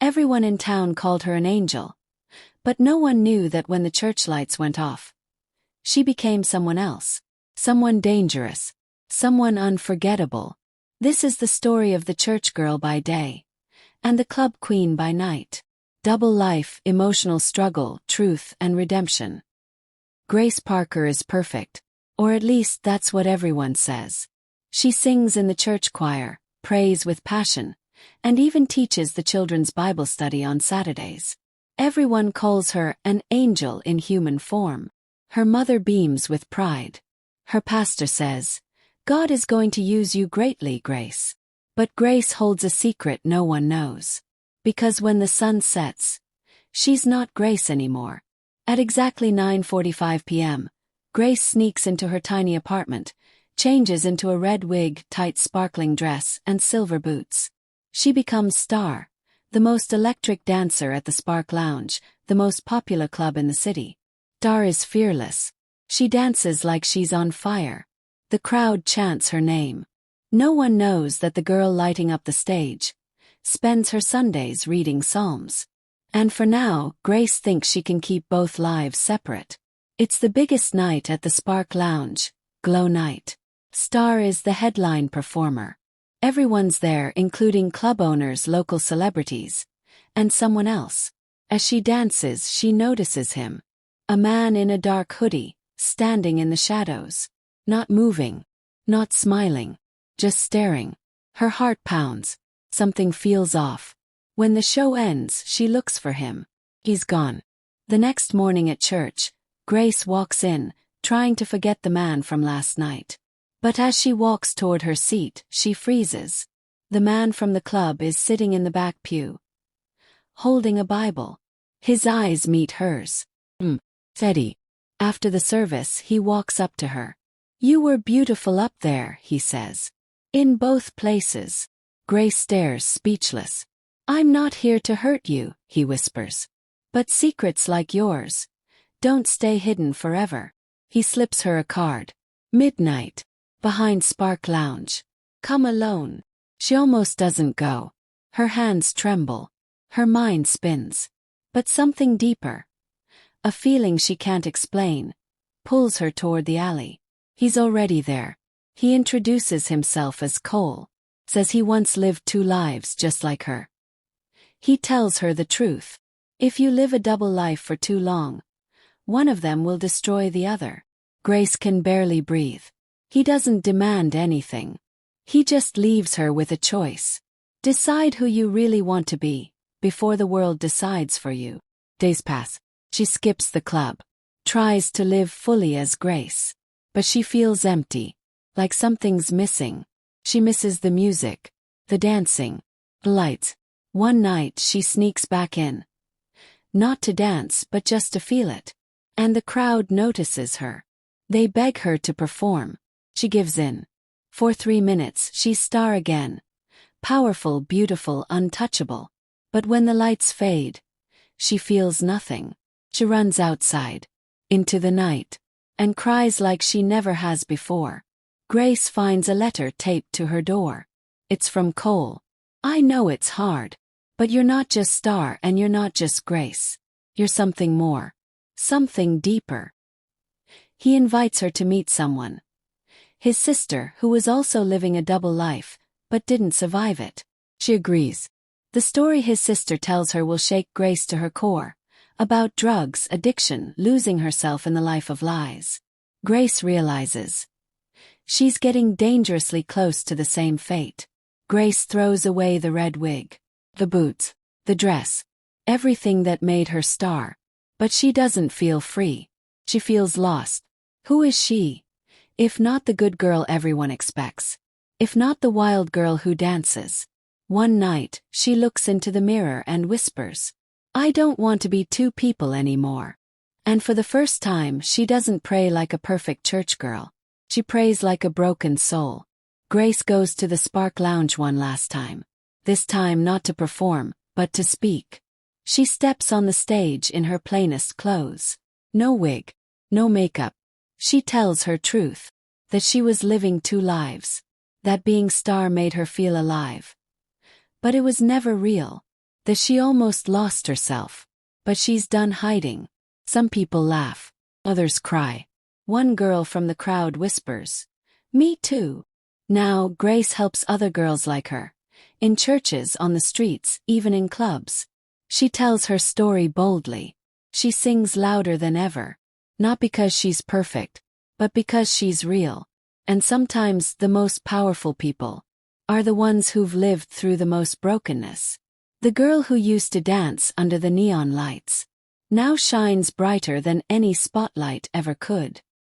Everyone in town called her an angel. But no one knew that when the church lights went off, she became someone else. Someone dangerous. Someone unforgettable. This is the story of the church girl by day and the club queen by night. Double life, emotional struggle, truth, and redemption. Grace Parker is perfect. Or at least that's what everyone says. She sings in the church choir, prays with passion, and even teaches the children's Bible study on Saturdays. Everyone calls her an angel in human form. Her mother beams with pride. Her pastor says, "God is going to use you greatly, Grace." But Grace holds a secret no one knows. Because when the sun sets, she's not Grace anymore. At exactly 9:45 p.m., Grace sneaks into her tiny apartment, changes into a red wig, tight sparkling dress, and silver boots. She becomes Star, the most electric dancer at the Spark Lounge, the most popular club in the city. Star is fearless. She dances like she's on fire. The crowd chants her name. No one knows that the girl lighting up the stage spends her Sundays reading Psalms. And for now, Grace thinks she can keep both lives separate. It's the biggest night at the Spark Lounge, Glow Night. Star is the headline performer. Everyone's there, including club owners, local celebrities, and someone else. As she dances, she notices him. A man in a dark hoodie, standing in the shadows. Not moving. Not smiling. Just staring. Her heart pounds. Something feels off. When the show ends, she looks for him. He's gone. The next morning at church, Grace walks in, trying to forget the man from last night. But as she walks toward her seat, she freezes. The man from the club is sitting in the back pew, holding a Bible. His eyes meet hers. Teddy. After the service, he walks up to her. "You were beautiful up there," he says. "In both places." Grace stares, speechless. "I'm not here to hurt you," he whispers. "But secrets like yours don't stay hidden forever." He slips her a card. "Midnight. Behind Spark Lounge. Come alone." She almost doesn't go. Her hands tremble. Her mind spins. But something deeper, a feeling she can't explain, pulls her toward the alley. He's already there. He introduces himself as Cole. Says he once lived two lives just like her. He tells her the truth. If you live a double life for too long, one of them will destroy the other. Grace can barely breathe. He doesn't demand anything. He just leaves her with a choice. Decide who you really want to be, before the world decides for you. Days pass. She skips the club. Tries to live fully as Grace. But she feels empty. Like something's missing. She misses the music. The dancing. The lights. One night she sneaks back in. Not to dance but just to feel it. And the crowd notices her. They beg her to perform. She gives in. For 3 minutes she's Star again. Powerful, beautiful, untouchable. But when the lights fade, she feels nothing. She runs outside. Into the night. And cries like she never has before. Grace finds a letter taped to her door. It's from Cole. "I know it's hard. But you're not just Star and you're not just Grace. You're something more. Something deeper." He invites her to meet someone. His sister, who was also living a double life, but didn't survive it. She agrees. The story his sister tells her will shake Grace to her core. About drugs, addiction, losing herself in the life of lies. Grace realizes she's getting dangerously close to the same fate. Grace throws away the red wig, the boots, the dress, everything that made her Star. But she doesn't feel free. She feels lost. Who is she? If not the good girl everyone expects. If not the wild girl who dances. One night, she looks into the mirror and whispers, "I don't want to be two people anymore." And for the first time, she doesn't pray like a perfect church girl. She prays like a broken soul. Grace goes to the Spark Lounge one last time. This time not to perform, but to speak. She steps on the stage in her plainest clothes. No wig. No makeup. She tells her truth. That she was living two lives. That being Star made her feel alive. But it was never real. that she almost lost herself. But she's done hiding. Some people laugh. Others cry. One girl from the crowd whispers, "Me too." Now Grace helps other girls like her. In churches, on the streets, even in clubs. She tells her story boldly. She sings louder than ever. Not because she's perfect, but because she's real. And sometimes the most powerful people are the ones who've lived through the most brokenness. The girl who used to dance under the neon lights now shines brighter than any spotlight ever could.